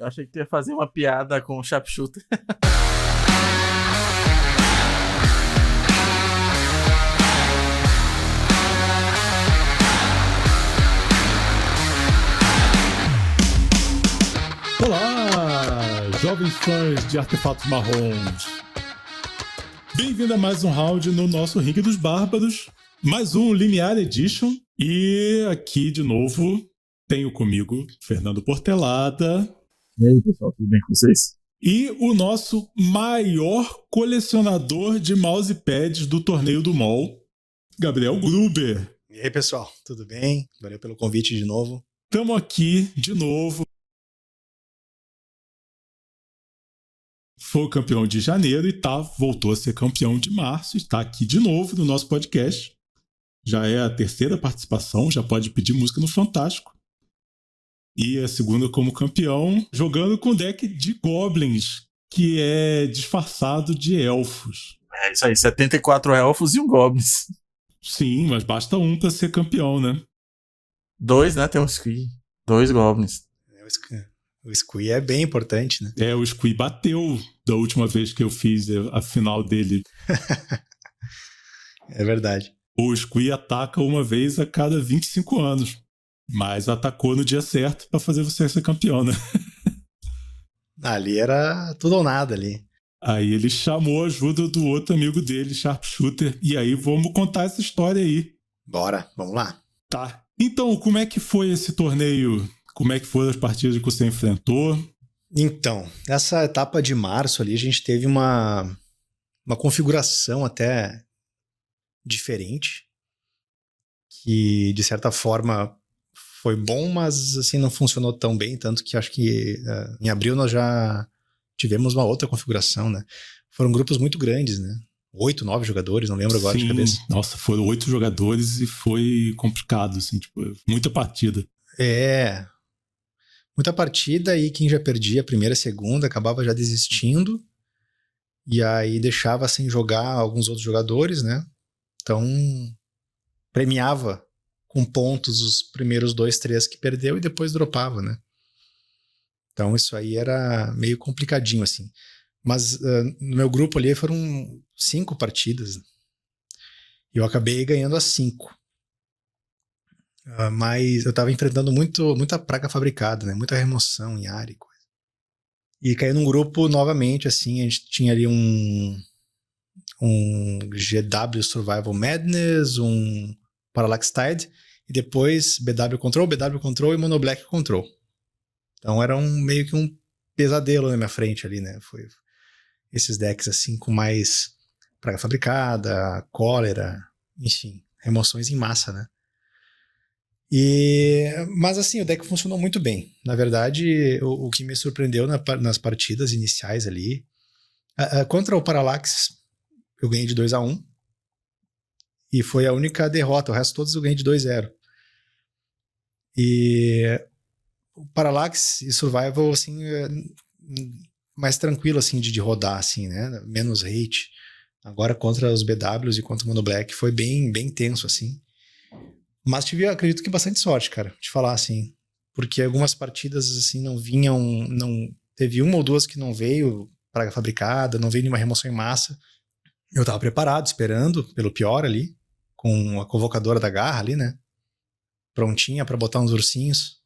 Eu achei que tu ia fazer uma piada com o Sharpshooter. Olá, jovens fãs de artefatos marrons. Bem-vindo a mais um round no nosso Ringue dos Bárbaros. Mais um Linear Edition. E aqui, de novo, tenho comigo Fernando Portelada. E aí, pessoal, tudo bem com vocês? E o nosso maior colecionador de mousepads do Torneio do MOL, Gabriel Gruber. E aí, pessoal, tudo bem? Valeu pelo convite de novo. Estamos aqui de novo. Foi campeão de janeiro e voltou a ser campeão de março. Está aqui de novo no nosso podcast. Já é a terceira participação, já pode pedir música no Fantástico. E a segunda como campeão, jogando com deck de Goblins, que é disfarçado de elfos. É isso aí, 74 elfos e um Goblins. Sim, mas basta um para ser campeão, né? 2, né? Tem um Squee. 2 Goblins. O Squee é bem importante, né? O Squee bateu da última vez que eu fiz a final dele. É verdade. O Squee ataca uma vez a cada 25 anos. Mas atacou no dia certo para fazer você ser campeão, né? Ali era tudo ou nada ali. Aí ele chamou a ajuda do outro amigo dele, Sharpshooter. E aí vamos contar essa história aí. Bora, vamos lá. Tá. Então, como é que foi esse torneio? Como é que foram as partidas que você enfrentou? Então, nessa etapa de março ali, a gente teve uma configuração até diferente. Que, de certa forma, foi bom, mas assim não funcionou tão bem. Tanto que acho que em abril nós já tivemos uma outra configuração, né? Foram grupos muito grandes, né? 8, 9 jogadores, não lembro agora de cabeça. Nossa, foram 8 jogadores e foi complicado, assim, tipo, muita partida. Muita partida e quem já perdia a primeira, a segunda, acabava já desistindo e aí deixava sem jogar alguns outros jogadores, né? Então, premiava com pontos os primeiros 2, 3 que perdeu e depois dropava, né? Então, isso aí era meio complicadinho, assim. Mas no meu grupo ali foram 5 partidas e eu acabei ganhando as 5. Mas eu tava enfrentando muita praga fabricada, né? Muita remoção em área e coisa. E caí num grupo novamente, assim, a gente tinha ali um GW Survival Madness, um Parallax Tide, e depois BW Control e Mono Black Control. Então era meio que um pesadelo na minha frente ali, né? Foi esses decks assim com mais praga fabricada, cólera, enfim, remoções em massa, né? Mas assim, o deck funcionou muito bem. Na verdade, o que me surpreendeu nas partidas iniciais ali, contra o Parallax, eu ganhei de 2-1, e foi a única derrota, o resto todos eu ganhei de 2-0. E o Parallax e Survival, assim, mais tranquilo, assim, de rodar, assim, né? Menos hate. Agora, contra os BWs e contra o Mono Black, foi bem, bem tenso, assim. Mas tive, acredito que bastante sorte, cara, de falar, assim. Porque algumas partidas, assim, não vinham... Teve uma ou duas que não veio praga fabricada, não veio nenhuma remoção em massa. Eu tava preparado, esperando pelo pior ali, com a convocadora da garra ali, né? Prontinha pra botar uns ursinhos.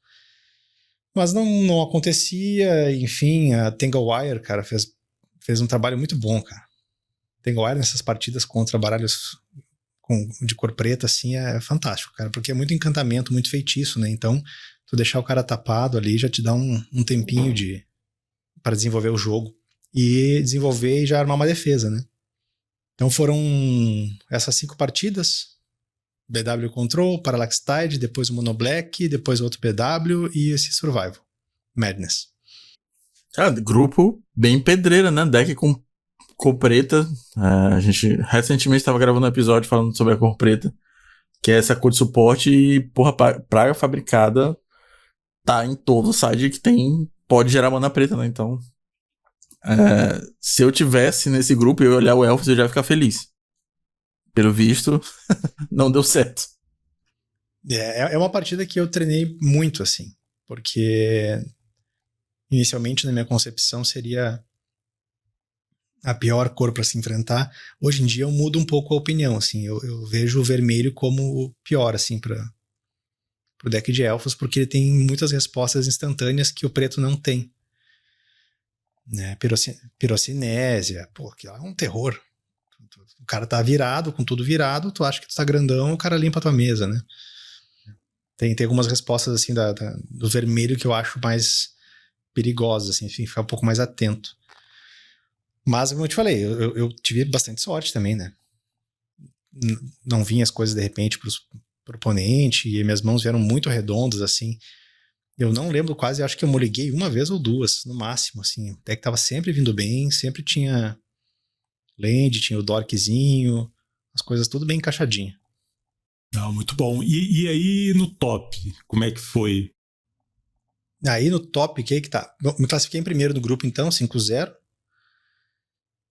Mas não acontecia, enfim, a Tanglewire, cara, fez um trabalho muito bom, cara. Tanglewire nessas partidas contra baralhos de cor preta, assim, é fantástico, cara, porque é muito encantamento, muito feitiço, né? Então, tu deixar o cara tapado ali já te dá um tempinho para desenvolver o jogo. E desenvolver e já armar uma defesa, né? Então foram essas 5 partidas, BW Control, Parallax Tide, depois o Mono Black, depois outro BW e esse Survival Madness. Grupo bem pedreira, né? Deck com cor preta. A gente recentemente estava gravando um episódio falando sobre a cor preta, que é essa cor de suporte e, porra, praga fabricada tá em todo side que pode gerar mana preta, né? Então, se eu tivesse nesse grupo e eu olhar o Elfos, eu já ia ficar feliz. Pelo visto, não deu certo. É uma partida que eu treinei muito, assim, porque inicialmente na minha concepção seria a pior cor para se enfrentar. Hoje em dia eu mudo um pouco a opinião, assim, eu vejo o vermelho como o pior, assim, para o deck de elfos, porque ele tem muitas respostas instantâneas que o preto não tem. Né? Pirocinésia, pô, que é um terror. O cara tá virado, com tudo virado, tu acha que tu tá grandão, o cara limpa a tua mesa, né? Tem algumas respostas, assim, do vermelho que eu acho mais perigosas, assim, enfim, ficar um pouco mais atento. Mas, como eu te falei, eu tive bastante sorte também, né? Não vinha as coisas de repente pro oponente, e minhas mãos vieram muito redondas, assim. Eu não lembro quase, acho que eu moliguei uma vez ou duas, no máximo, assim. O deck tava sempre vindo bem, sempre tinha land, tinha o dorkzinho, as coisas tudo bem encaixadinho. Não, muito bom. E aí no top, como é que foi? Aí no top, que tá? Bom, me classifiquei em primeiro no grupo, então, 5-0.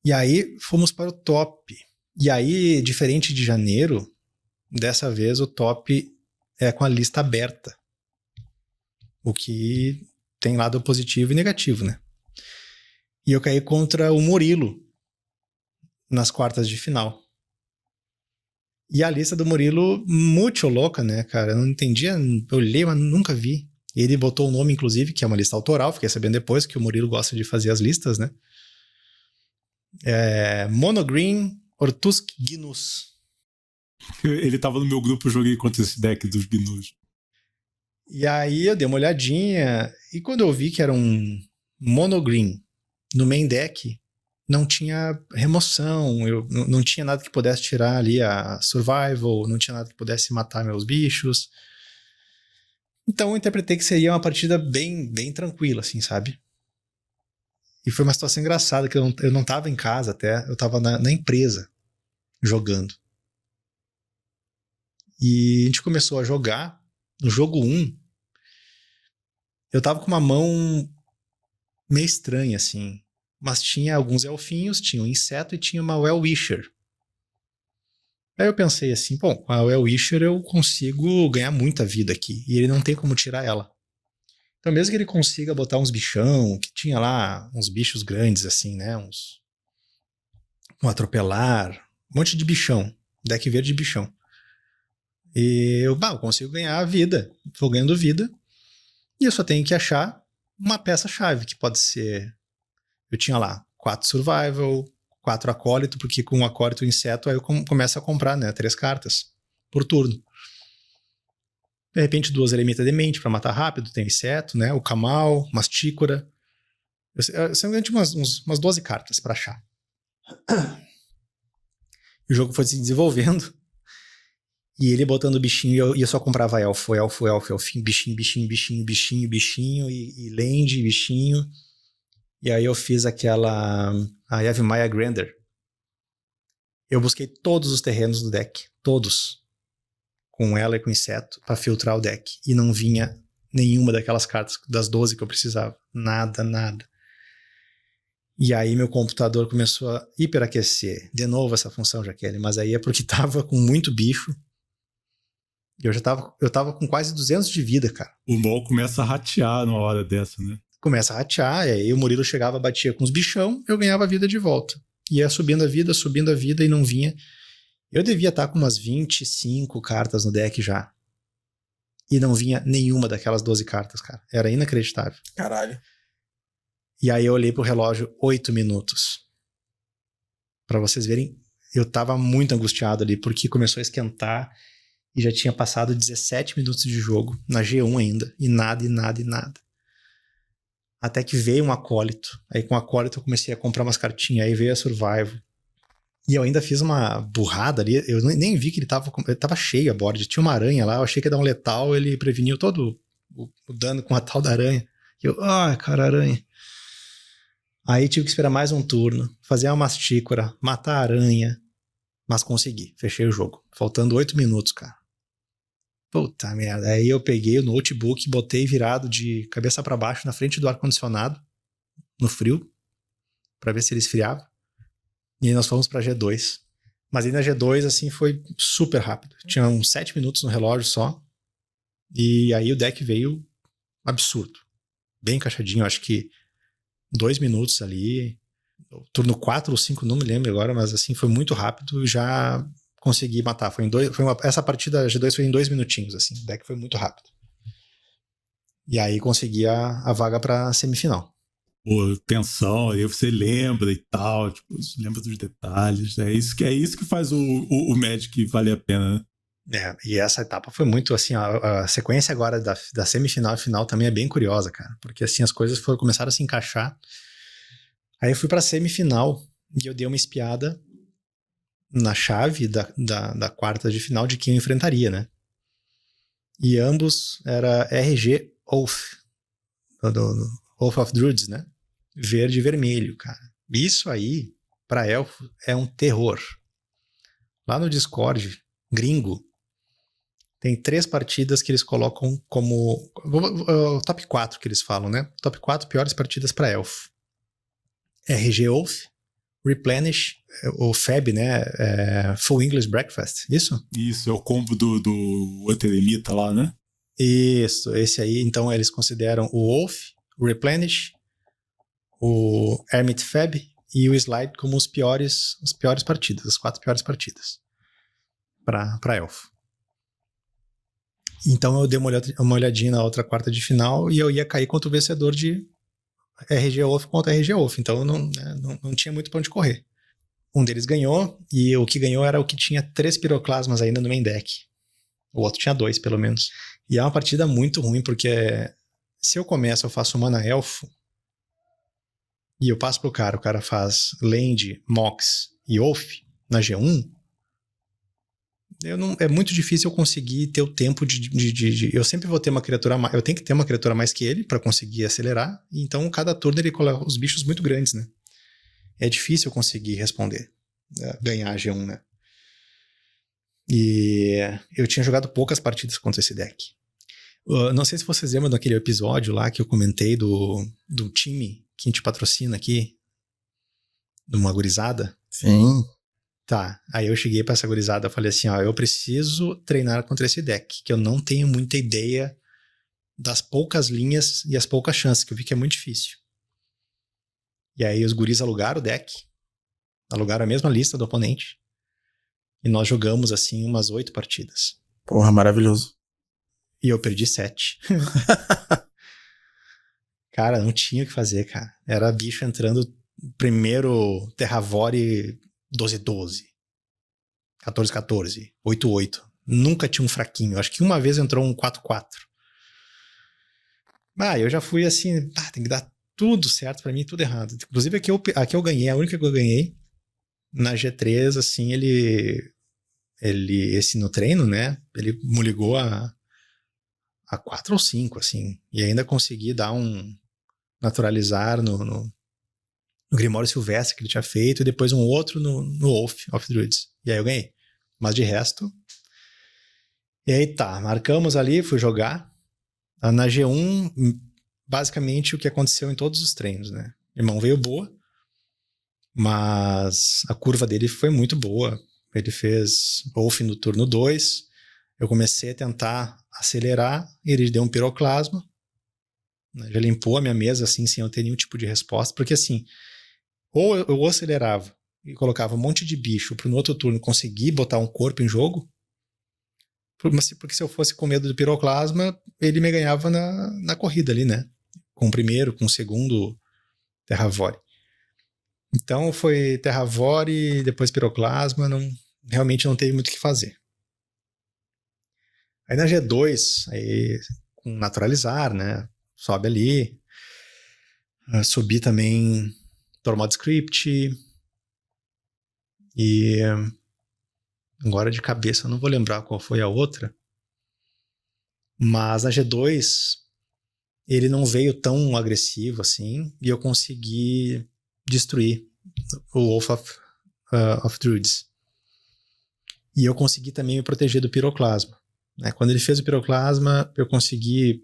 E aí fomos para o top. E aí, diferente de janeiro, dessa vez o top é com a lista aberta. O que tem lado positivo e negativo, né? E eu caí contra o Murilo nas quartas de final. E a lista do Murilo, muito louca, né, cara? Eu não entendia, eu olhei, mas nunca vi. Ele botou o nome, inclusive, que é uma lista autoral, fiquei sabendo depois que o Murilo gosta de fazer as listas, né? Monogreen Ortusk Gnus. Ele tava no meu grupo, eu joguei contra esse deck dos Gnus. E aí eu dei uma olhadinha, e quando eu vi que era um Monogreen no main deck, não tinha remoção, não tinha nada que pudesse tirar ali a survival, não tinha nada que pudesse matar meus bichos. Então eu interpretei que seria uma partida bem, bem tranquila, assim, sabe? E foi uma situação engraçada, que eu não tava em casa até, eu tava na empresa, jogando. E a gente começou a jogar, no jogo 1, eu tava com uma mão meio estranha, assim, mas tinha alguns elfinhos, tinha um inseto e tinha uma Well-Wisher. Aí eu pensei assim, bom, com a Well-Wisher eu consigo ganhar muita vida aqui, e ele não tem como tirar ela. Então mesmo que ele consiga botar uns bichão, que tinha lá uns bichos grandes assim, né, um atropelar, um monte de bichão, deck verde de bichão. E eu consigo ganhar a vida, vou ganhando vida, e eu só tenho que achar uma peça-chave, que pode ser... Eu tinha lá 4 survival, 4 acólito, porque com o acólito e o inseto aí eu começo a comprar, né, 3 cartas por turno. De repente 2 Eremita Demente pra matar rápido, tem inseto, né, o Kamal, Mastícora. Eu sempre tinha umas 12 cartas pra achar. E o jogo foi se desenvolvendo, e ele botando bichinho, e eu só comprava elfinho, bichinho, e land, bichinho. E aí eu fiz aquela... a Yavimaya Grander. Eu busquei todos os terrenos do deck. Todos. Com ela e com inseto. Pra filtrar o deck. E não vinha nenhuma daquelas cartas das 12 que eu precisava. Nada. E aí meu computador começou a hiperaquecer. De novo essa função, Jaqueline. Mas aí é porque tava com muito bicho. E eu tava com quase 200 de vida, cara. O mal começa a ratear numa hora dessa, né? Começa a ratear, e aí o Murilo chegava, batia com os bichão, eu ganhava a vida de volta. Ia subindo a vida e não vinha. Eu devia estar com umas 25 cartas no deck já. E não vinha nenhuma daquelas 12 cartas, cara. Era inacreditável. Caralho. E aí eu olhei pro relógio, 8 minutos. Pra vocês verem, eu tava muito angustiado ali, porque começou a esquentar e já tinha passado 17 minutos de jogo, na G1 ainda, e nada. Até que veio um acólito. Aí com o acólito eu comecei a comprar umas cartinhas. Aí veio a survival. E eu ainda fiz uma burrada ali. Eu nem vi que ele tava cheio a board. Tinha uma aranha lá. Eu achei que ia dar um letal. Ele preveniu todo o dano com a tal da aranha. E eu, cara, aranha. Aí tive que esperar mais um turno. Fazer uma mastícora. Matar a aranha. Mas consegui. Fechei o jogo. Faltando 8 minutos, cara. Puta merda. Aí eu peguei o notebook, botei virado de cabeça pra baixo na frente do ar-condicionado, no frio, pra ver se ele esfriava. E aí nós fomos pra G2. Mas aí na G2, assim, foi super rápido. Tinha uns 7 minutos no relógio só. E aí o deck veio absurdo. bem encaixadinho, acho que 2 minutos ali, turno 4 ou 5, não me lembro agora, mas assim, foi muito rápido, já consegui matar. Essa partida G2 foi em 2 minutinhos, assim, o deck foi muito rápido. E aí consegui a vaga pra semifinal. Pô, tensão, aí você lembra e tal, tipo, lembra dos detalhes. É isso que faz o Magic valer a pena, né? E essa etapa foi muito assim, a sequência agora da semifinal e final também é bem curiosa, cara, porque assim as coisas começaram a se encaixar. Aí eu fui pra semifinal e eu dei uma espiada na chave da quarta de final de quem eu enfrentaria, né? E ambos era RG Oath, do Oath of Druids, né? Verde e vermelho, cara. Isso aí, pra elfo, é um terror. Lá no Discord, gringo, tem 3 partidas que eles colocam como top 4 que eles falam, né? Top 4 piores partidas pra elfo. RG Oath, Replenish, o FEB, né? Full English Breakfast, isso? Isso, é o combo do Antelemita lá, né? Isso, esse aí, então eles consideram o Wolf, o Replenish, o Hermit Feb e o Slide como as piores partidas, as 4 piores partidas para elfo. Então eu dei uma olhadinha na outra quarta de final e eu ia cair contra o vencedor de RG Wolf contra RG Wolf, então não tinha muito pra onde correr. Um deles ganhou e o que ganhou era o que tinha 3 piroclasmas ainda no main deck. O outro tinha 2, pelo menos. E é uma partida muito ruim, porque se eu começo, eu faço mana elfo, e eu passo pro cara, o cara faz Land, Mox e Wolf na G1, é muito difícil eu conseguir ter o tempo eu sempre vou ter uma criatura mais, eu tenho que ter uma criatura mais que ele para conseguir acelerar, então cada turno ele coloca os bichos muito grandes, né? É difícil eu conseguir responder, ganhar a G1, né? E eu tinha jogado poucas partidas contra esse deck. Não sei se vocês lembram daquele episódio lá que eu comentei do time que a gente patrocina aqui, de uma gurizada. Sim. Tá, aí eu cheguei pra essa gurizada e falei assim, ó, eu preciso treinar contra esse deck, que eu não tenho muita ideia das poucas linhas e as poucas chances, que eu vi que é muito difícil. E aí os guris alugaram o deck, alugaram a mesma lista do oponente, e nós jogamos assim umas 8 partidas. Porra, maravilhoso. E eu perdi 7. Cara, não tinha o que fazer, cara. Era bicho entrando primeiro Terravore 12-12, 14-14, 8-8. Nunca tinha um fraquinho. Acho que uma vez entrou um 4-4. Eu já fui assim, tem que dar tudo certo pra mim, tudo errado. Inclusive aqui eu ganhei, a única que eu ganhei. Na G3, assim, esse no treino, né? Ele me ligou a 4 ou 5, assim. E ainda consegui dar naturalizar no Grimório Silvestre que ele tinha feito, e depois um outro no Oath of Druids. E aí eu ganhei. Mas de resto... E aí tá, marcamos ali, fui jogar. Na G1, basicamente o que aconteceu em todos os treinos, né? Irmão veio boa, mas a curva dele foi muito boa. Ele fez Oath no turno 2. Eu comecei a tentar acelerar, ele deu um piroclasma. Já limpou a minha mesa, assim, sem eu ter nenhum tipo de resposta. Porque, assim, ou eu acelerava e colocava um monte de bicho para no outro turno conseguir botar um corpo em jogo, porque se eu fosse com medo do piroclasma, ele me ganhava na corrida ali, né? Com o primeiro, com o segundo Terravore. Então foi Terravore, depois piroclasma, realmente não teve muito o que fazer. Aí na G2, aí, com naturalizar, né? Sobe ali. Subi também Tormod Script. E agora de cabeça eu não vou lembrar qual foi a outra. Mas na G2 ele não veio tão agressivo assim. E eu consegui destruir o Wolf of Druids. E eu consegui também me proteger do piroclasma. Quando ele fez o piroclasma, eu consegui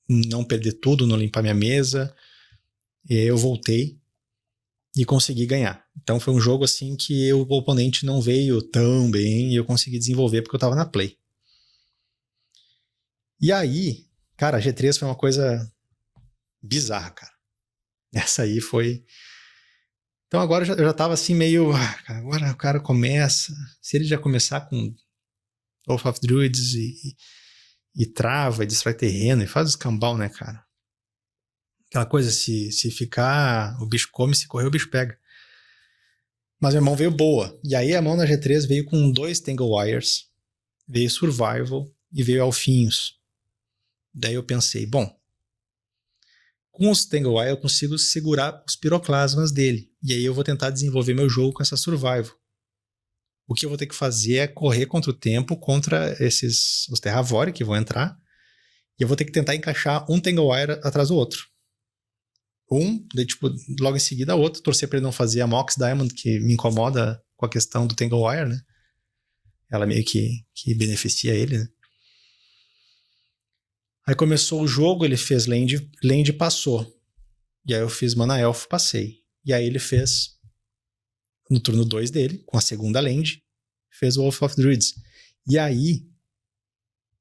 não perder tudo, não limpar minha mesa. E aí eu voltei e consegui ganhar. Então foi um jogo assim que o oponente não veio tão bem e eu consegui desenvolver porque eu tava na play. E aí, cara, a G3 foi uma coisa bizarra, cara. Essa aí foi... Então agora eu já tava assim meio... agora o cara começa... Se ele já começar com Wolf of Druids e trava, e destrói terreno, e faz o escambau, né, cara? Aquela coisa, se ficar, o bicho come, se correr, o bicho pega. Mas minha mão veio boa. E aí a mão na G3 veio com 2 Tangle Wires, veio Survival e veio Alfinhos. Daí eu pensei, bom, com os Tangle Wire eu consigo segurar os piroclasmas dele. E aí eu vou tentar desenvolver meu jogo com essa Survival. O que eu vou ter que fazer é correr contra o tempo, contra os Terravore que vão entrar. E eu vou ter que tentar encaixar um Tangle Wire atrás do outro. Daí, tipo, logo em seguida outro, torcer pra ele não fazer a Mox Diamond, que me incomoda com a questão do Tangle Wire, né? Ela meio que beneficia ele, né? Aí começou o jogo, ele fez land e passou. E aí eu fiz Mana Elf, passei. E aí ele fez, no turno 2 dele, com a segunda land, fez o Wolf of Druids. E aí,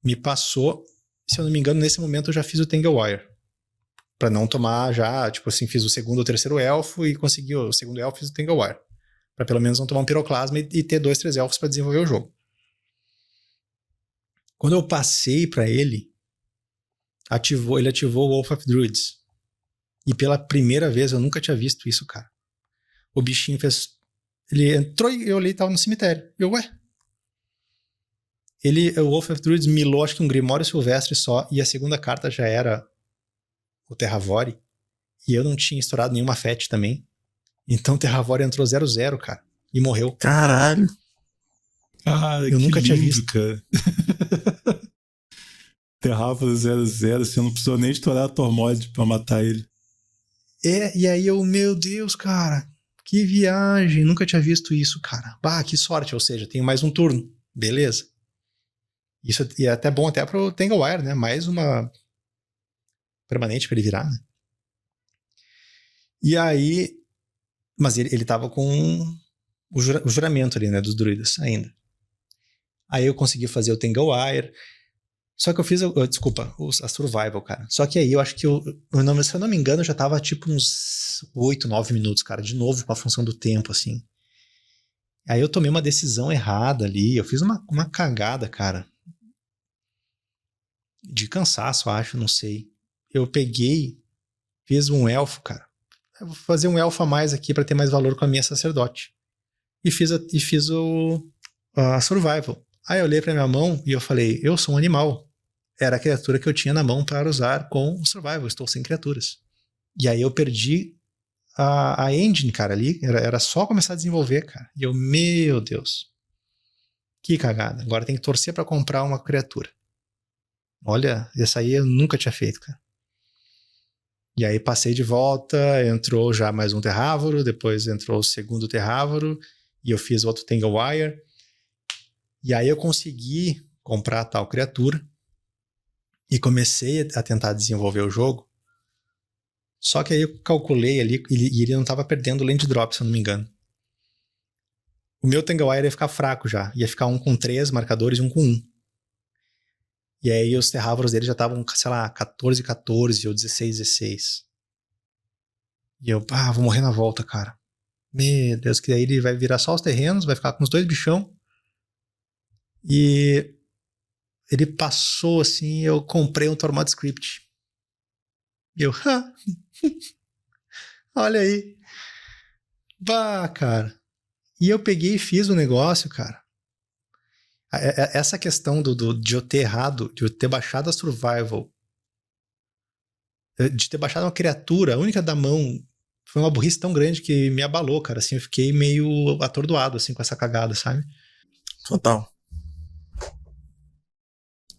me passou, se eu não me engano, nesse momento eu já fiz o Tangle Wire. Pra não tomar já, tipo assim, fiz o segundo ou terceiro elfo e consegui o segundo elfo e fiz o Tangle Wire. Pra pelo menos não tomar um piroclasma e ter 2, 3 elfos pra desenvolver o jogo. Quando eu passei pra ele, ele ativou o Wolf of Druids. E pela primeira vez, eu nunca tinha visto isso, cara. O bichinho fez... Ele entrou e eu olhei e tava no cemitério. Ué? O Wolf of Druids milou, acho que um Grimório Silvestre só, e a segunda carta já era o Terravore, e eu não tinha estourado nenhuma fetch também. Então o Terravore entrou 0/0, cara, e morreu. Caralho! Eu nunca tinha visto. Cara. Terravore 0/0, você não precisou nem estourar a Tormod pra matar ele. E aí meu Deus, cara, que viagem, nunca tinha visto isso, cara. Bah, que sorte, ou seja, tenho mais um turno, beleza. Isso é até bom até pro Tangle Wire, né, mais uma permanente pra ele virar, né. E aí, mas ele tava com o juramento ali, né, dos druidas ainda. Aí eu consegui fazer o Tangle Wire, só que eu fiz, desculpa, a Survival, cara. Só que aí eu acho que, se eu não me engano, eu já tava tipo uns 8, 9 minutos, cara, de novo com a função do tempo, assim. Aí eu tomei uma decisão errada ali, eu fiz uma cagada, cara. De cansaço, acho, não sei. Eu peguei, fiz um elfo, cara. Eu vou fazer um elfo a mais aqui pra ter mais valor com a minha sacerdote. E fiz a Survival. Aí eu olhei pra minha mão e eu falei, eu sou um animal. Era a criatura que eu tinha na mão para usar com o Survival. Estou sem criaturas. E aí eu perdi a engine, cara, ali. Era só começar a desenvolver, cara. E eu, meu Deus. Que cagada. Agora tem que torcer pra comprar uma criatura. Olha, essa aí eu nunca tinha feito, cara. E aí passei de volta, entrou já mais um Terrávoro, depois entrou o segundo Terrávoro, e eu fiz outro Tangle Wire. E aí eu consegui comprar a tal criatura e comecei a tentar desenvolver o jogo. Só que aí eu calculei ali e ele não estava perdendo land drop, se eu não me engano. O meu Tangle Wire ia ficar fraco já. Ia ficar um com 3 marcadores e um com 1. E aí os Terrávoros dele já estavam, sei lá, 14/14 ou 16/16. E eu, vou morrer na volta, cara. Meu Deus, que daí ele vai virar só os terrenos, vai ficar com os 2 bichão. E ele passou assim, eu comprei um Tormod Script. E eu, olha aí. Bah, cara. E eu peguei e fiz o negócio, cara. Essa questão de eu ter errado, de eu ter baixado a Survival, de ter baixado uma criatura, a única da mão, foi uma burrice tão grande que me abalou, cara. Assim, eu fiquei meio atordoado assim, com essa cagada, sabe? Total.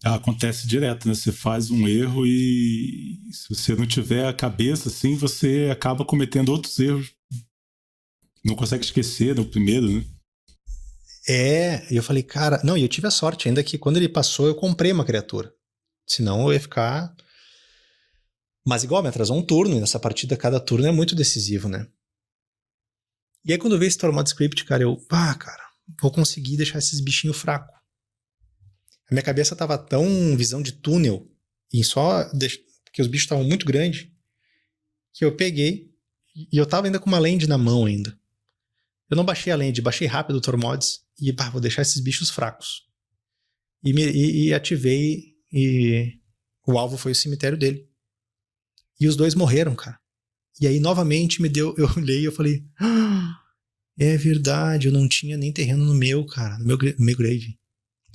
Acontece direto, né? Você faz um erro e se você não tiver a cabeça, assim, você acaba cometendo outros erros. Não consegue esquecer do primeiro, né? E eu falei, cara... Não, e eu tive a sorte ainda que quando ele passou eu comprei uma criatura. Senão eu ia ficar... Mas igual, me atrasou um turno, e nessa partida cada turno é muito decisivo, né? E aí quando eu vi esse Tormod Script, cara, eu... cara, vou conseguir deixar esses bichinhos fracos. A minha cabeça tava tão visão de túnel, e só porque os bichos estavam muito grandes, que eu peguei, e eu tava ainda com uma land na mão ainda. Eu não baixei a land, baixei rápido o Tormods, e vou deixar esses bichos fracos. E ativei, e o alvo foi o cemitério dele. E os dois morreram, cara. E aí, novamente, eu olhei e eu falei, é verdade, eu não tinha nem terreno no meu, cara, no meu grave.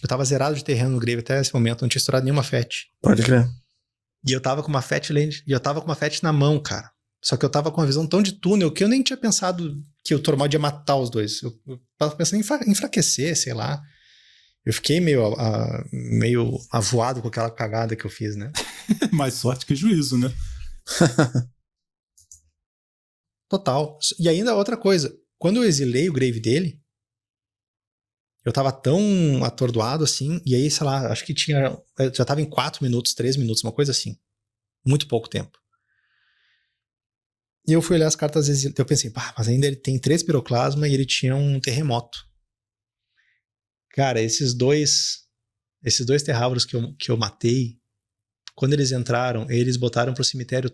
Eu tava zerado de terreno no grave até esse momento, não tinha estourado nenhuma fetch. Pode crer. E eu tava com uma fetch land, e eu tava com uma fetch na mão, cara. Só que eu tava com uma visão tão de túnel que eu nem tinha pensado que o Tormod ia matar os dois. Eu tava pensando em enfraquecer, sei lá. Eu fiquei meio avoado com aquela cagada que eu fiz, né? Mais sorte que juízo, né? Total. E ainda outra coisa, quando eu exilei o grave dele, eu tava tão atordoado assim, e aí, sei lá, acho que já tava em 4 minutos, 3 minutos, uma coisa assim. Muito pouco tempo. E eu fui olhar as cartas exiladas, eu pensei, mas ainda ele tem 3 piroclasma e ele tinha um terremoto. Cara, esses dois terravros que eu matei, quando eles entraram, eles botaram pro cemitério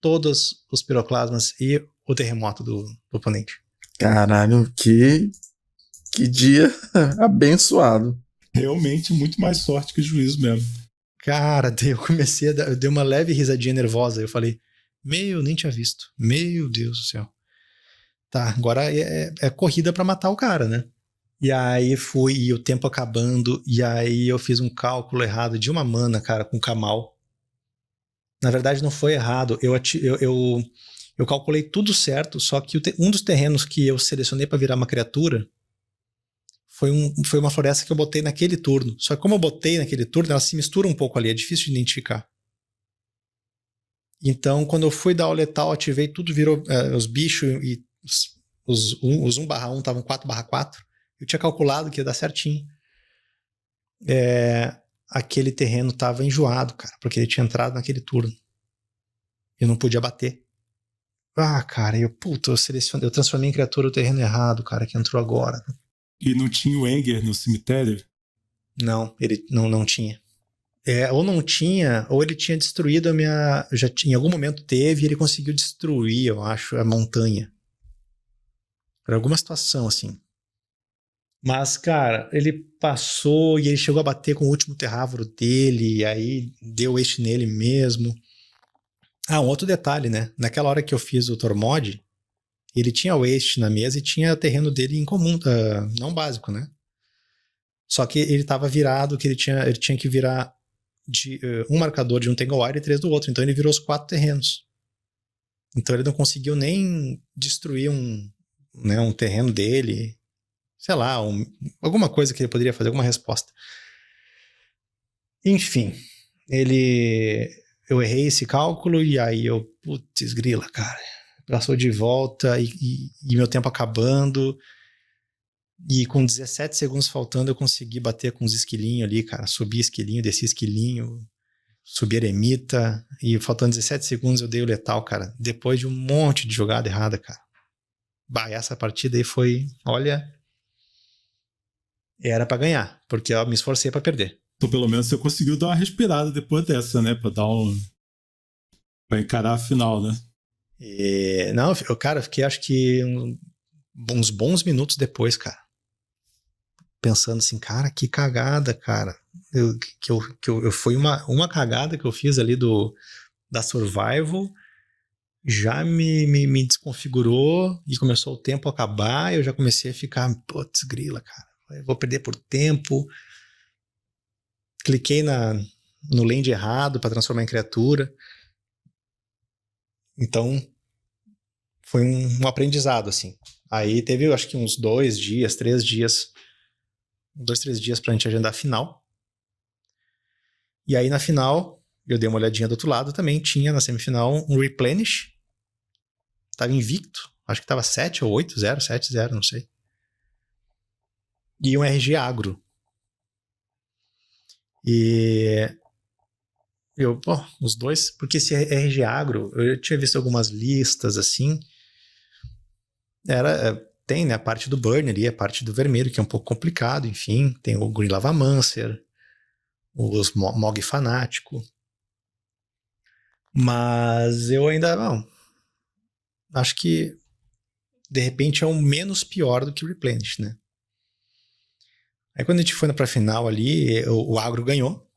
todos os piroclasmas e o terremoto do oponente. Caralho, que dia abençoado. Realmente muito mais sorte que juízo mesmo. Cara, eu dei uma leve risadinha nervosa. Eu falei, nem tinha visto. Meu Deus do céu. Tá, agora é corrida pra matar o cara, né? E aí e o tempo acabando, e aí eu fiz um cálculo errado de uma mana, cara, com Kamahl. Na verdade, não foi errado. Eu calculei tudo certo, só que um dos terrenos que eu selecionei pra virar uma criatura foi uma floresta que eu botei naquele turno. Só que como eu botei naquele turno, ela se mistura um pouco ali, é difícil de identificar. Então, quando eu fui dar o letal, ativei tudo, virou os bichos e os 1/1 estavam 4/4. Eu tinha calculado que ia dar certinho. Aquele terreno estava enjoado, cara, porque ele tinha entrado naquele turno. Eu não podia bater. Cara, eu transformei em criatura o terreno errado, cara, que entrou agora. E não tinha o Anger no cemitério? Não, ele não tinha. Ou não tinha, ou ele tinha destruído a minha... em algum momento teve e ele conseguiu destruir, eu acho, a montanha. Por alguma situação, assim. Mas, cara, ele passou e ele chegou a bater com o último terravro dele, e aí deu waste nele mesmo. Um outro detalhe, né? Naquela hora que eu fiz o Tormod, ele tinha waste na mesa e tinha terreno dele em comum, não básico, né? Só que ele tava virado, que ele tinha que virar um marcador de um Tanglewire e 3 do outro. Então ele virou os 4 terrenos. Então ele não conseguiu nem destruir um terreno dele. Sei lá, alguma coisa que ele poderia fazer, alguma resposta. Enfim, eu errei esse cálculo e aí putz grila, cara. Passou de volta e meu tempo acabando. E com 17 segundos faltando, eu consegui bater com os esquilinhos ali, cara. Subi esquilinho, desci esquilinho, subi eremita. E faltando 17 segundos eu dei o letal, cara. Depois de um monte de jogada errada, cara. Essa partida aí foi, olha... Era pra ganhar, porque eu me esforcei pra perder. Então pelo menos você conseguiu dar uma respirada depois dessa, né? Pra encarar a final, né? Não, cara, eu fiquei acho que uns bons minutos depois, cara. Pensando assim, cara, que cagada, cara. Foi uma cagada que eu fiz ali da Survival, já me desconfigurou e começou o tempo a acabar, eu já comecei a ficar, putz, grila, cara. Eu vou perder por tempo. Cliquei no land errado para transformar em criatura. Então, foi um aprendizado, assim. Aí teve, acho que uns 2 dias, 3 dias. 2, 3 dias pra gente agendar a final. E aí na final, eu dei uma olhadinha do outro lado também. Tinha na semifinal um Replenish. Tava invicto. Acho que tava 7 ou 8-0, 7-0, não sei. E um RG agro. E os dois, porque esse RG agro, eu tinha visto algumas listas assim, tem, né, a parte do burn ali, a parte do vermelho, que é um pouco complicado, enfim, tem o Green Lavamancer, os Mog Fanático, mas eu ainda, acho que de repente é o menos pior do que o Replenish, né? Aí quando a gente foi pra final ali, o agro ganhou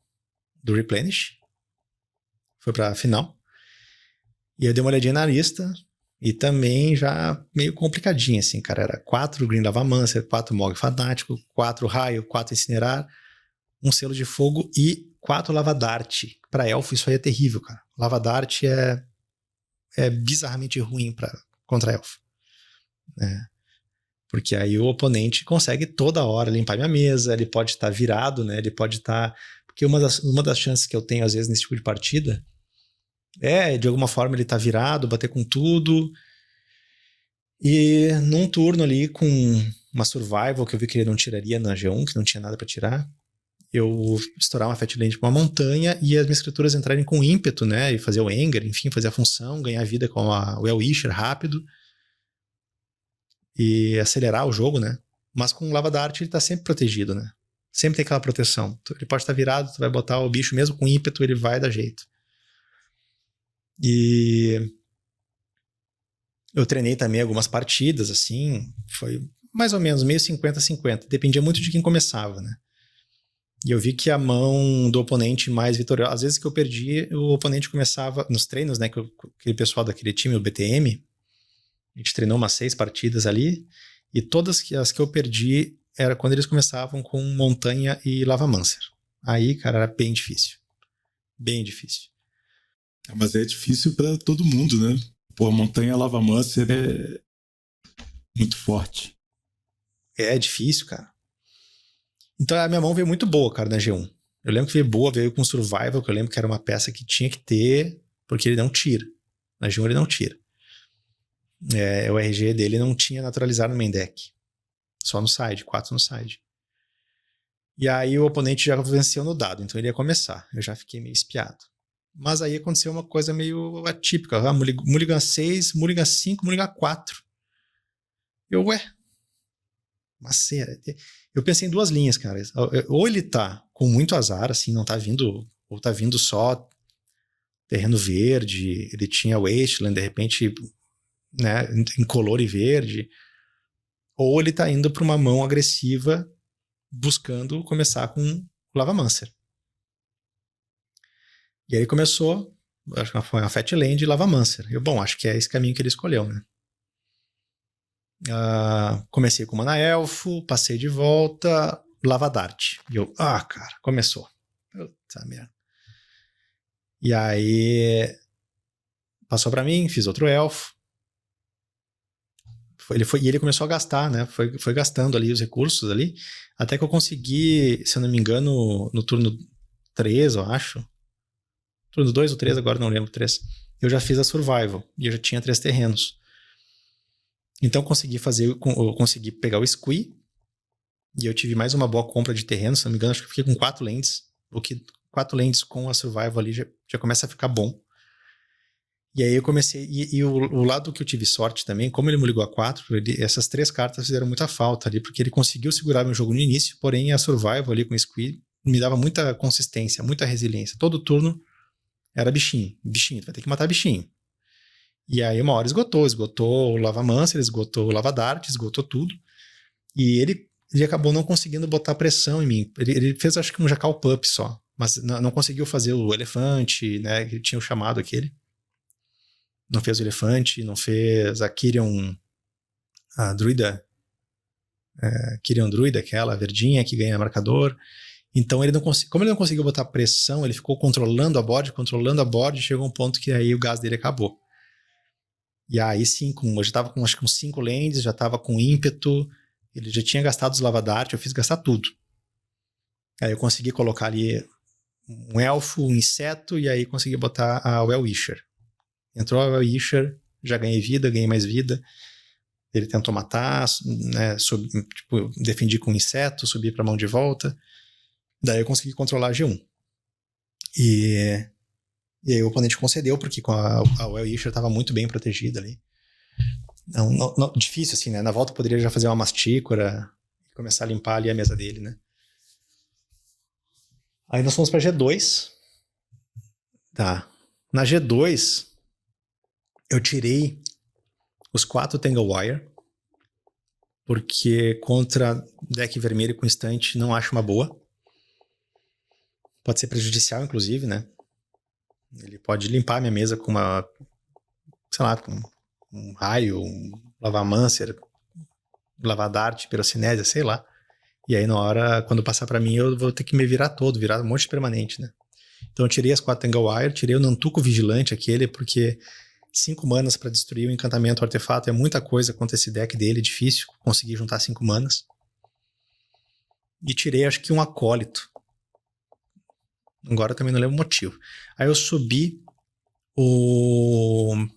do Replenish. Foi pra final. E eu dei uma olhadinha na lista e também já meio complicadinho, assim, cara. Era 4 Green Lavamancer, 4 Mog Fanático, 4 Raio, 4 Incinerar, 1 Selo de Fogo e 4 Lava Dart. Pra elfo isso aí é terrível, cara. Lava Dart é bizarramente ruim contra elfo. Porque aí o oponente consegue toda hora limpar minha mesa, ele pode estar virado, né? Ele pode estar... Porque uma das chances que eu tenho, às vezes, nesse tipo de partida de alguma forma, ele tá virado, bater com tudo. E num turno ali, com uma survival, que eu vi que ele não tiraria na G1, que não tinha nada pra tirar, eu estourar uma Fatland pra uma montanha e as minhas criaturas entrarem com ímpeto, né? E fazer o Anger, enfim, fazer a função, ganhar vida com o Well-Wisher rápido. E acelerar o jogo, né? Mas com o Lava Dart ele tá sempre protegido, né? Sempre tem aquela proteção. Ele pode estar virado, tu vai botar o bicho mesmo com ímpeto, ele vai dar jeito. E eu treinei também algumas partidas, assim, foi mais ou menos meio 50-50. Dependia muito de quem começava, né? E eu vi que a mão do oponente mais vitoriosa, às vezes que eu perdi, o oponente começava nos treinos, né? Aquele pessoal daquele time, o BTM, a gente treinou umas 6 partidas ali, e todas as que eu perdi era quando eles começavam com Montanha e Lavamancer. Aí, cara, era bem difícil. Bem difícil. Mas é difícil pra todo mundo, né? Pô, Montanha Lavamancer é muito forte. É difícil, cara. Então a minha mão veio muito boa, cara, na G1. Eu lembro que veio boa, veio com Survival, que eu lembro que era uma peça que tinha que ter, porque ele não tira. Na G1 ele não tira. O RG dele não tinha naturalizado no main deck. Só no side, 4 no side. E aí o oponente já venceu no dado, então ele ia começar. Eu já fiquei meio espiado. Mas aí aconteceu uma coisa meio atípica. Mulligan 6, Mulligan 5, Mulligan 4. Mas eu pensei em 2 linhas, cara. Ou ele tá com muito azar, assim, não tá vindo, ou tá vindo só terreno verde, ele tinha Wasteland, de repente, né, incolor e verde. Ou ele tá indo pra uma mão agressiva, buscando começar com Lavamancer. E aí começou, acho que foi uma Fatland e Lavamancer. Acho que é esse caminho que ele escolheu, né? Comecei com Mana Elfo, passei de volta, Lava Dart. E cara, começou. Puta merda. E aí passou pra mim, fiz outro elfo. E ele começou a gastar, né? Foi gastando ali os recursos ali, até que eu consegui, se eu não me engano, no turno 3, eu acho. Turno 2 ou 3, agora não lembro, 3. Eu já fiz a Survival e eu já tinha 3 terrenos. Então eu consegui pegar o Squee e eu tive mais uma boa compra de terreno, se não me engano, acho que eu fiquei com 4 lands, o que 4 lands com a Survival ali já começa a ficar bom. E aí eu comecei, e o lado que eu tive sorte também, como ele me ligou a 4, essas 3 cartas fizeram muita falta ali, porque ele conseguiu segurar meu jogo no início, porém a Survival ali com o Squee me dava muita consistência, muita resiliência. Todo turno era bichinho, tu vai ter que matar bichinho. E aí uma hora esgotou o Lavamancer, esgotou o Lava Dart, esgotou tudo. E ele acabou não conseguindo botar pressão em mim. Ele fez, acho que um Jackal Pup só, mas não conseguiu fazer o elefante, né? Ele tinha o chamado aquele. Não fez o elefante, não fez a Kyrion, a druida, Kyrion druida, aquela verdinha que ganha marcador. Então como ele não conseguiu botar pressão, ele ficou controlando a board, chegou um ponto que aí o gás dele acabou. E aí sim, eu já tava com acho que uns 5 lands, já tava com ímpeto, ele já tinha gastado os Lava Dart, eu fiz gastar tudo. Aí eu consegui colocar ali um elfo, um inseto, e aí consegui botar a Well-Wisher. Entrou a Well-Wisher, já ganhei vida, ganhei mais vida. Ele tentou matar, né, defendi com um inseto, subi pra mão de volta. Daí eu consegui controlar a G1. E aí o oponente concedeu, porque com a Well-Wisher estava muito bem protegida ali. Não, difícil assim, né? Na volta eu poderia já fazer uma mastícora e começar a limpar ali a mesa dele, né? Aí nós fomos pra G2. Tá. Na G2, eu tirei os 4 Tangle Wire, porque contra deck vermelho com instante não acho uma boa. Pode ser prejudicial, inclusive, né? Ele pode limpar a minha mesa com uma, sei lá, com um raio, um Lavamancer, Lavadarte, Pirocinésia, sei lá. E aí, na hora, quando passar pra mim, eu vou ter que me virar todo, virar um monte de permanente, né? Então eu tirei as 4 Tangle Wire, tirei o Nantuko Vigilante, aquele, porque 5 manas pra destruir o encantamento, o artefato, é muita coisa contra esse deck dele, difícil conseguir juntar 5 manas. E tirei, acho que um Acólito. Agora eu também não lembro o motivo. Aí eu subi o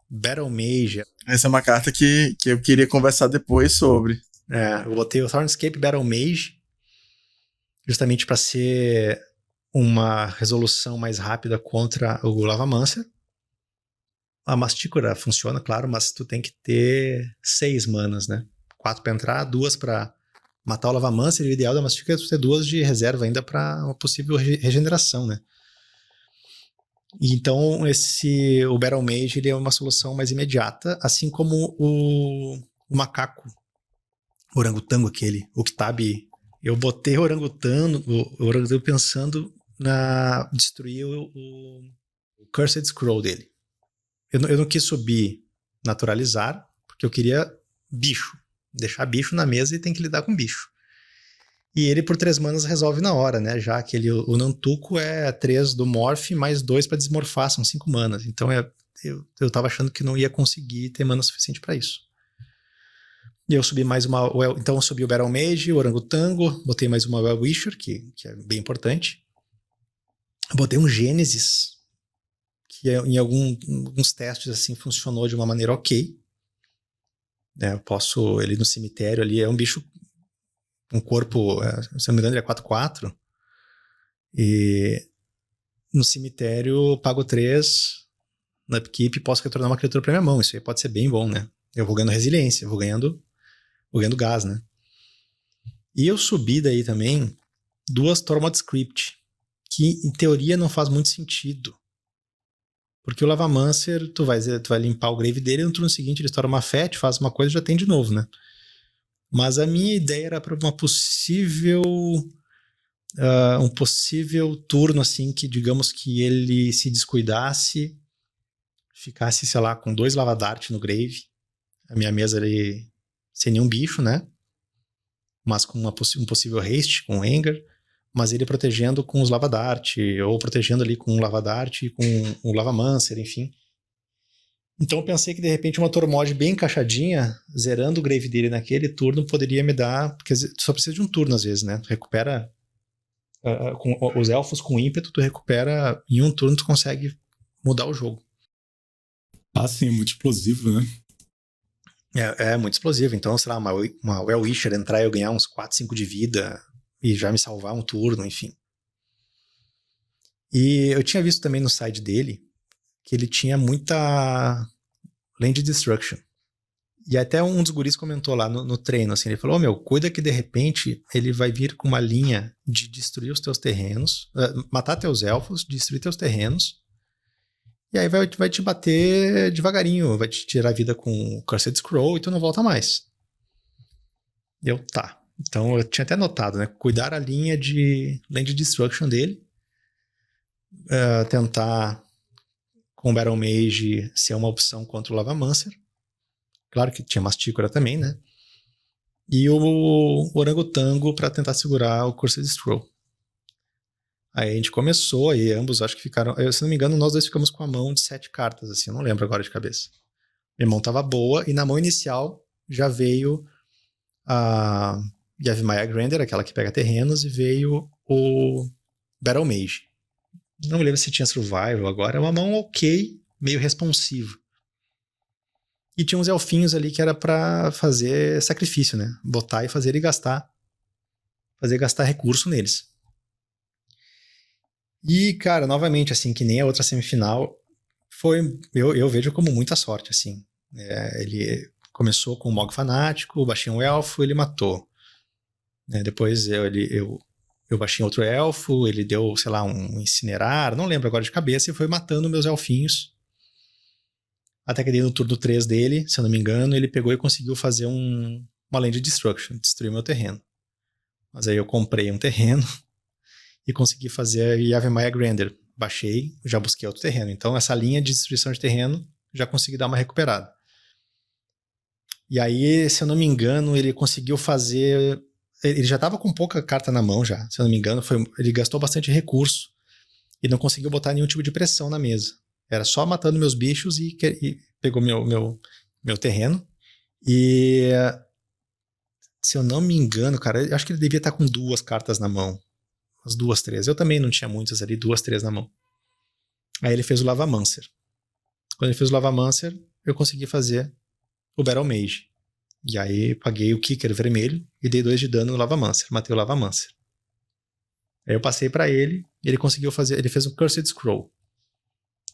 Battle Mage. Essa é uma carta que eu queria conversar depois sobre. Eu botei o Thornscape Battle Mage justamente para ser uma resolução mais rápida contra o Lavamancer. A Mastícora funciona, claro, mas tu tem que ter 6 manas, né? 4 para entrar, 2 para matar o Lavamancer, e o ideal da Mastícora é tu ter 2 de reserva ainda para uma possível regeneração, né? E então o Battle Mage ele é uma solução mais imediata, assim como o macaco, o orangotango aquele, o Kitabi. Eu botei o orangotango pensando na destruir o Cursed Scroll dele. Eu não quis subir naturalizar, porque eu queria bicho. Deixar bicho na mesa e tem que lidar com bicho. E ele por 3 manas resolve na hora, né? Já que o Nantuko é 3 do Morph mais 2 para desmorfar, são 5 manas. Então eu tava achando que não ia conseguir ter mana suficiente para isso. E eu subi mais uma... Então eu subi o Battle Mage, o Orangotango, botei mais uma Well Wisher, que é bem importante. Botei um Gênesis, que em alguns testes assim funcionou de uma maneira ok. Eu posso... Ele no cemitério ali é um bicho... Um corpo... se não me engano ele é 4/4. E no cemitério eu pago 3 no upkeep e posso retornar uma criatura pra minha mão. Isso aí pode ser bem bom, né? Eu vou ganhando resiliência, eu vou ganhando gás, né? E eu subi daí também 2 Tormod Script, que em teoria não faz muito sentido. Porque o Lavamancer, tu vai limpar o grave dele, e no turno seguinte ele estoura uma fetch, faz uma coisa e já tem de novo, né? Mas a minha ideia era para uma possível... um possível turno, assim, que digamos que ele se descuidasse, ficasse, sei lá, com 2 Lavadarte no grave, a minha mesa ali sem nenhum bicho, né? Mas com um possível haste, com Anger, mas ele protegendo com os Lavadarte, ou protegendo ali com um Lavadarte e com o Lavamancer, enfim. Então eu pensei que de repente uma Tormod bem encaixadinha, zerando o grave dele naquele turno, poderia me dar, porque tu só precisa de um turno às vezes, né? Tu recupera com os elfos com ímpeto, tu recupera em um turno, tu consegue mudar o jogo. Ah, sim, é muito explosivo, né? É muito explosivo. Então, sei lá, uma Well Wisher entrar e eu ganhar uns 4, 5 de vida e já me salvar um turno, enfim. E eu tinha visto também no site dele que ele tinha muita Land Destruction. E até um dos guris comentou lá no treino, assim, ele falou, cuida que de repente ele vai vir com uma linha de destruir os teus terrenos, matar teus elfos, destruir teus terrenos, e aí vai te bater devagarinho, vai te tirar a vida com o Cursed Scroll e tu não volta mais. Tá. Então eu tinha até notado, né? Cuidar a linha de Land Destruction dele, tentar com o Battle Mage ser uma opção contra o Lavamancer. Claro que tinha Mastícora também, né? E o Orangotango para tentar segurar o Cursed Scroll. Aí a gente começou, aí ambos acho que ficaram... Se não me engano, nós dois ficamos com a mão de 7 cartas, assim, eu não lembro agora de cabeça. Minha mão tava boa, e na mão inicial já veio a Yavimaya Grander, aquela que pega terrenos, e veio o Battle Mage. Não me lembro se tinha Survival agora, é uma mão ok, meio responsiva. E tinha uns elfinhos ali que era pra fazer sacrifício, né? Botar e fazer ele gastar. Fazer gastar recurso neles. E, cara, novamente, assim, que nem a outra semifinal, eu vejo como muita sorte, assim. Ele começou com o Mog Fanático, baixei um elfo, ele matou. Depois eu baixei outro elfo, ele deu, sei lá, um incinerar, não lembro agora de cabeça, e foi matando meus elfinhos. Até que daí no turno 3 dele, se eu não me engano, ele pegou e conseguiu fazer uma Land Destruction, destruir meu terreno. Mas aí eu comprei um terreno e consegui fazer a Yavimaya Grander. Baixei, já busquei outro terreno. Então essa linha de destruição de terreno já consegui dar uma recuperada. E aí, se eu não me engano, ele conseguiu fazer... Ele já estava com pouca carta na mão já, se eu não me engano. Ele gastou bastante recurso e não conseguiu botar nenhum tipo de pressão na mesa. Era só matando meus bichos e pegou meu terreno. E se eu não me engano, cara, eu acho que ele devia estar com 2 cartas na mão. As 2, 3. Eu também não tinha muitas ali, 2, 3 na mão. Aí ele fez o Lavamancer. Quando ele fez o Lavamancer, eu consegui fazer o Battle Mage. E aí paguei o Kicker vermelho e dei 2 de dano no Lavamancer. Matei o Lavamancer. Aí eu passei pra ele e ele conseguiu fazer... Ele fez um Cursed Scroll.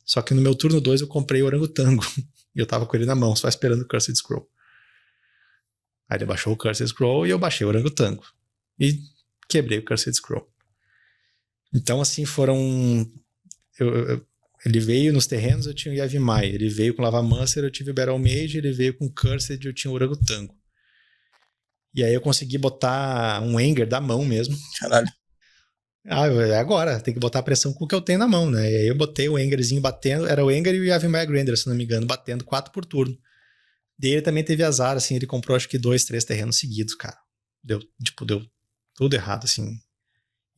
Só que no meu turno 2 eu comprei o Orangotango. E eu tava com ele na mão, só esperando o Cursed Scroll. Aí ele baixou o Cursed Scroll e eu baixei o Orangotango. E quebrei o Cursed Scroll. Então assim foram... Ele veio nos terrenos, eu tinha o Yavimaya. Ele veio com o Lavamancer, eu tive o Battle Mage. Ele veio com o Cursed, eu tinha o Orangotango. E aí eu consegui botar um Anger da mão mesmo. Caralho. É agora, tem que botar a pressão com o que eu tenho na mão, né? E aí eu botei o Angerzinho batendo, era o Anger e o Yavimaya Grander, se não me engano, batendo 4 por turno. E ele também teve azar, assim, ele comprou acho que 2, 3 terrenos seguidos, cara. Deu tudo errado, assim.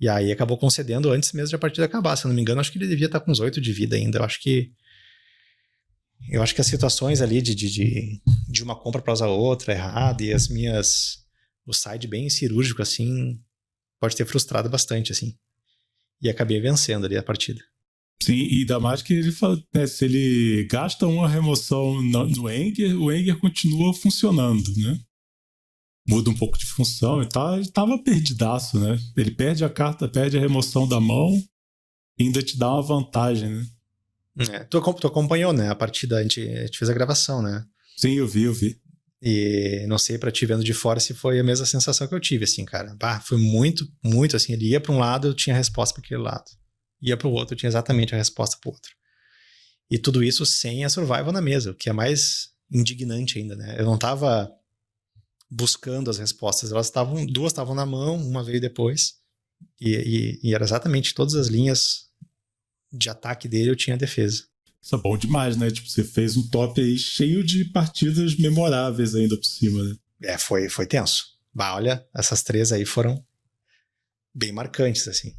E aí acabou concedendo antes mesmo de a partida acabar, se eu não me engano, acho que ele devia estar com uns 8 de vida ainda. Eu acho que as situações ali de uma compra para usar outra errada e o side bem cirúrgico, assim, pode ter frustrado bastante, assim. E acabei vencendo ali a partida. Sim, e ainda mais que ele fala, né, se ele gasta uma remoção no Anger, o Anger continua funcionando, né? Muda um pouco de função e tal. Ele tava perdidaço, né? Ele perde a carta, perde a remoção da mão e ainda te dá uma vantagem, né? Tu acompanhou, né? A partida, a gente fez a gravação, né? Sim, eu vi. E não sei pra ti vendo de fora se foi a mesma sensação que eu tive, assim, cara. Bah, foi muito, muito assim. Ele ia pra um lado, eu tinha a resposta pra aquele lado. Ia pro outro, eu tinha exatamente a resposta pro outro. E tudo isso sem a survival na mesa, o que é mais indignante ainda, né? Eu não tava buscando as respostas, duas estavam na mão, uma veio depois. E era exatamente todas as linhas de ataque dele, eu tinha a defesa. Isso é bom demais, né? Tipo, você fez um top aí cheio de partidas memoráveis ainda por cima, né? Foi tenso. Bah, olha, essas 3 aí foram bem marcantes, assim.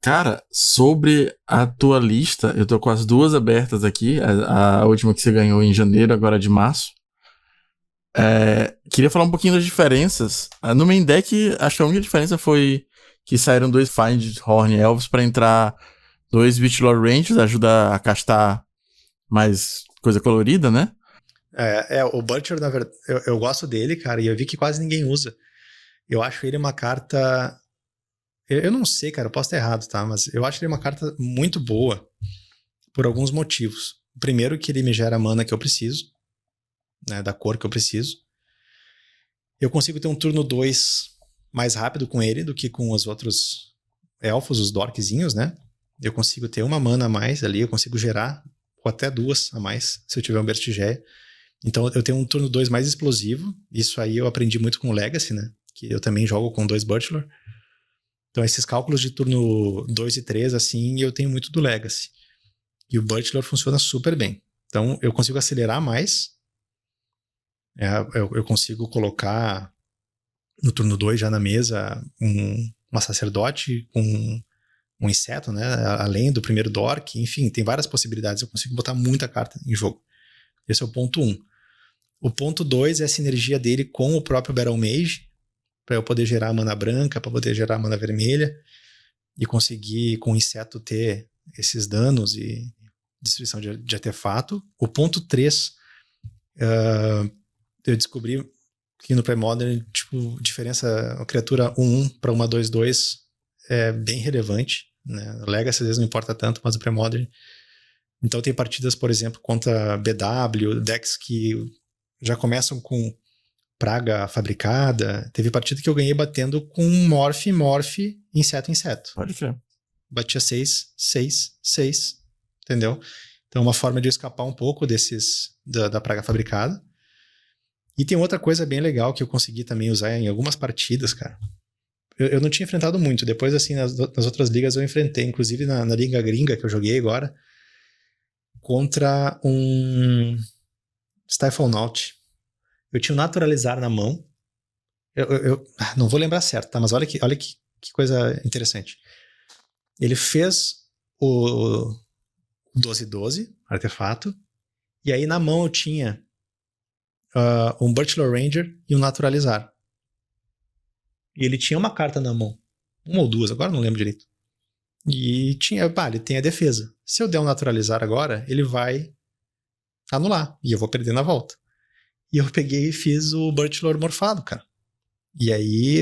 Cara, sobre a tua lista, eu tô com as 2 abertas aqui, a última que você ganhou em janeiro, agora de março. Queria falar um pouquinho das diferenças. No main deck, acho que a única diferença foi que saíram 2 Find Horn Elves pra entrar 2 Witchlord Rangers, ajuda a castar mais coisa colorida, né? O Butcher, na verdade, eu gosto dele, cara, e eu vi que quase ninguém usa. Eu acho ele uma carta... Eu não sei, cara, eu posso estar errado, tá? Mas eu acho ele uma carta muito boa por alguns motivos. O primeiro, que ele me gera a mana que eu preciso, né, da cor que eu preciso. Eu consigo ter um turno 2 mais rápido com ele do que com os outros elfos, os dorkzinhos, né? Eu consigo ter uma mana a mais ali, eu consigo gerar, ou até 2 a mais, se eu tiver um Bertigeia. Então eu tenho um turno 2 mais explosivo. Isso aí eu aprendi muito com o Legacy, né? Que eu também jogo com 2 Butcher. Então esses cálculos de turno 2 e 3, assim, eu tenho muito do Legacy. E o Butcher funciona super bem. Então eu consigo acelerar mais. Eu consigo colocar no turno 2 já na mesa uma sacerdote com um inseto, né? Além do primeiro dork. Enfim, tem várias possibilidades. Eu consigo botar muita carta em jogo. Esse é o ponto 1. O ponto 2 é a sinergia dele com o próprio Battle Mage, para eu poder gerar mana branca, para poder gerar mana vermelha e conseguir com o inseto ter esses danos e destruição de artefato. O ponto 3, eu descobri que no Pré-Modern, tipo, diferença, a criatura 1-1 para uma 2-2 é bem relevante, né? O Legacy às vezes não importa tanto, mas o Pré-Modern. Então tem partidas, por exemplo, contra BW, decks que já começam com praga fabricada. Teve partida que eu ganhei batendo com morph, inseto. Pode crer. Batia 6, 6, 6, entendeu? Então, uma forma de eu escapar um pouco da praga fabricada. E tem outra coisa bem legal que eu consegui também usar em algumas partidas, cara. Eu não tinha enfrentado muito. Depois, assim, nas outras ligas eu enfrentei. Inclusive na Liga Gringa que eu joguei agora. Contra um Stiflenaut. Eu tinha um Naturalizar na mão. Eu não vou lembrar certo, tá? Mas olha que coisa interessante. Ele fez o 12-12, artefato. E aí na mão eu tinha um Butler Ranger e um Naturalizar. E ele tinha uma carta na mão. Uma ou duas, agora não lembro direito. E ele tem a defesa. Se eu der um Naturalizar agora, ele vai anular. E eu vou perder na volta. E eu peguei e fiz o Butler morfado, cara. E aí,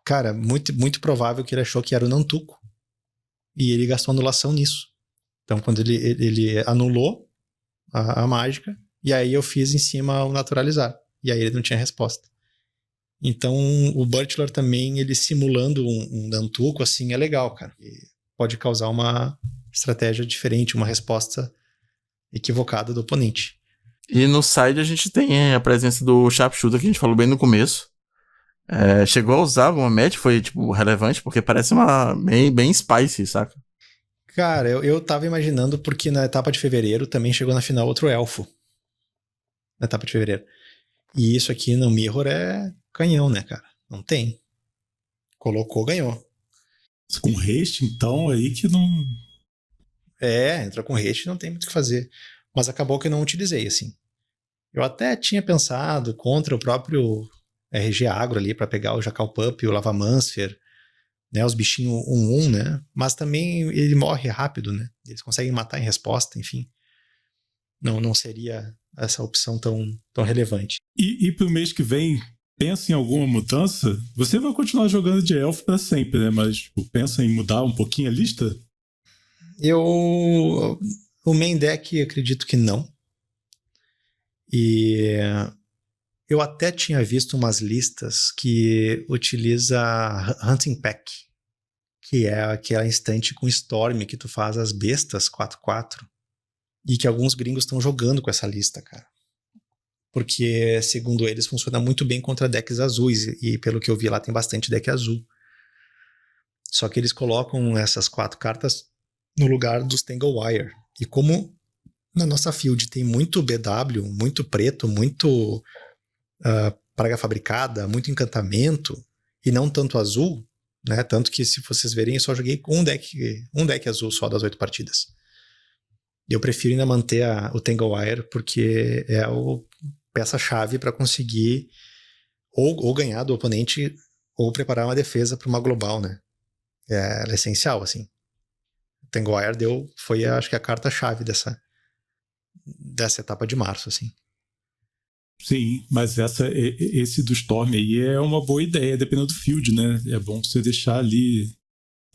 cara, muito, muito provável que ele achou que era o Nantuko. E ele gastou anulação nisso. Então, quando ele anulou a mágica, e aí eu fiz em cima o Naturalizar. E aí ele não tinha resposta. Então, o Butler também, ele simulando um Nantuko, assim, é legal, cara. E pode causar uma estratégia diferente, uma resposta equivocada do oponente. E no side a gente tem a presença do Sharpshooter, que a gente falou bem no começo. Chegou a usar alguma match? Foi, tipo, relevante? Porque parece uma bem spicy, saca? Cara, eu tava imaginando porque na etapa de fevereiro também chegou na final outro elfo. Na etapa de fevereiro. E isso aqui no Mirror é canhão, né, cara? Não tem. Colocou, ganhou. Com haste, então, aí que não... Entra com haste, não tem muito o que fazer. Mas acabou que eu não utilizei, assim. Eu até tinha pensado contra o próprio RG Agro ali, pra pegar o Jackal Pup e o Lavamancer, né, os bichinhos 1-1, né? Mas também ele morre rápido, né? Eles conseguem matar em resposta, enfim. Não seria essa opção tão relevante. E pro mês que vem, pensa em alguma mudança? Você vai continuar jogando de elfo pra sempre, né? Mas tipo, pensa em mudar um pouquinho a lista? O main deck, acredito que não. E eu até tinha visto umas listas que utiliza Hunting Pack, que é aquela instante com Storm que tu faz as bestas 4/4, e que alguns gringos estão jogando com essa lista, cara. Porque, segundo eles, funciona muito bem contra decks azuis, e pelo que eu vi lá tem bastante deck azul. Só que eles colocam essas 4 cartas no lugar dos Tanglewire. E como na nossa field tem muito BW, muito preto, muito praga fabricada, muito encantamento, e não tanto azul, né? Tanto que, se vocês verem, eu só joguei com um deck azul só das 8 partidas. Eu prefiro ainda manter o Tanglewire, porque é a peça-chave para conseguir ou ganhar do oponente ou preparar uma defesa para uma global, né? Ela é essencial, assim. O Tanglewire foi, acho que, a carta-chave dessa etapa de março, assim. Sim, mas esse do Storm aí é uma boa ideia, dependendo do field, né? É bom você deixar ali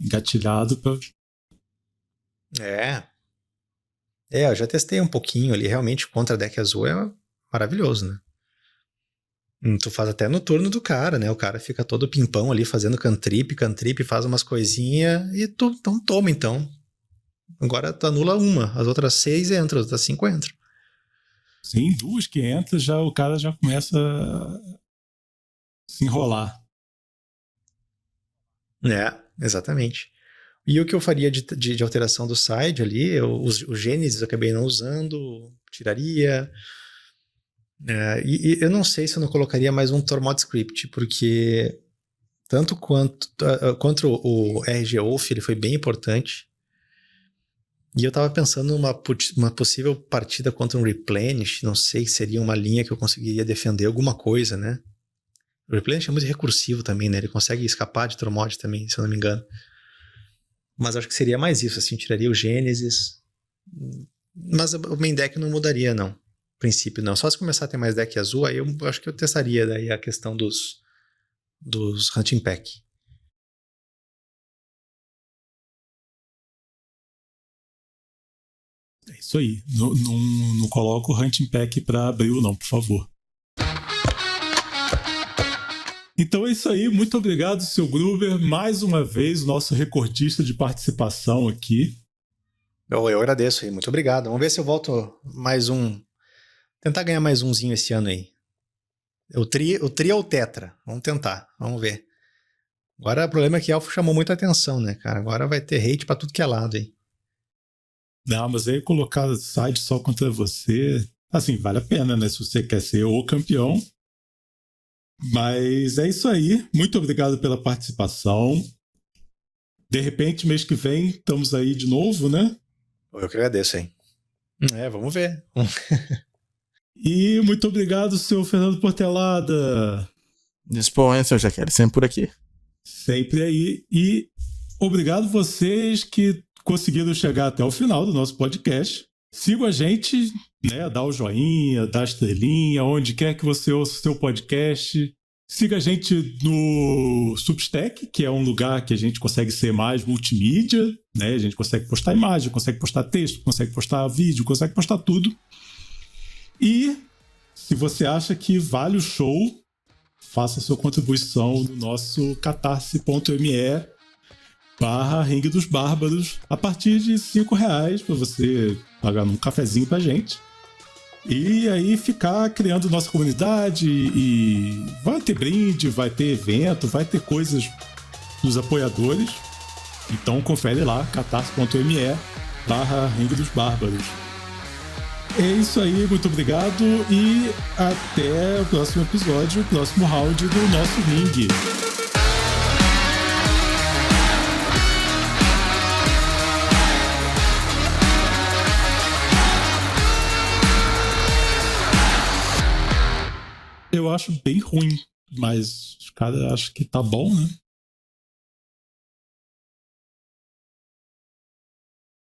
engatilhado pra... Eu já testei um pouquinho ali, realmente contra deck azul é maravilhoso, né? Tu faz até no turno do cara, né? O cara fica todo pimpão ali fazendo cantrip, faz umas coisinhas e então toma, então. Agora tu anula uma, as outras 6 entram, as outras 5 entram. Sim, 2 que entram, o cara já começa a se enrolar. Exatamente. E o que eu faria de alteração do side ali, o Gênesis eu acabei não usando, tiraria. E eu não sei se eu não colocaria mais um Tormod Script, porque tanto contra o RG Wolf, ele foi bem importante. E eu tava pensando numa possível partida contra um Replenish, não sei se seria uma linha que eu conseguiria defender alguma coisa, né? O Replenish é muito recursivo também, né? Ele consegue escapar de Tormod também, se eu não me engano. Mas acho que seria mais isso, assim, tiraria o Gênesis. Mas o main deck não mudaria, não. No princípio, não. Só se começar a ter mais deck azul, aí eu acho que eu testaria daí a questão dos Hunting Pack. É isso aí. Não coloca o Hunting Pack pra abril, não, por favor. Então é isso aí. Muito obrigado, seu Gruber. Mais uma vez, o nosso recordista de participação aqui. Eu agradeço aí, muito obrigado. Vamos ver se eu volto mais um. Tentar ganhar mais umzinho esse ano aí. O tri ou o tetra? Vamos tentar, vamos ver. Agora o problema é que Elfo chamou muita atenção, né, cara? Agora vai ter hate pra tudo que é lado aí. Não, mas aí colocar site só contra você, assim, vale a pena, né? Se você quer ser o campeão. Mas é isso aí. Muito obrigado pela participação. De repente, mês que vem, estamos aí de novo, né? Eu que agradeço, hein? Vamos ver. E muito obrigado, senhor Fernando Portelada. Disponha, senhor Jaqueline, sempre por aqui. Sempre aí. E obrigado vocês que conseguiram chegar até o final do nosso podcast. Siga a gente, né? Dá o joinha, dá a estrelinha, onde quer que você ouça o seu podcast. Siga a gente no Substack, que é um lugar que a gente consegue ser mais multimídia, né? A gente consegue postar imagem, consegue postar texto, consegue postar vídeo, consegue postar tudo. E se você acha que vale o show, faça sua contribuição no nosso catarse.me/Ringue dos Bárbaros a partir de R$5 para você pagar um cafezinho pra gente. E aí ficar criando nossa comunidade e vai ter brinde, vai ter evento, vai ter coisas dos apoiadores. Então confere lá, catarse.me/Ringue dos Bárbaros. É isso aí, muito obrigado e até o próximo episódio, o próximo round do nosso ringue. Eu acho bem ruim, mas os caras acham que tá bom, né?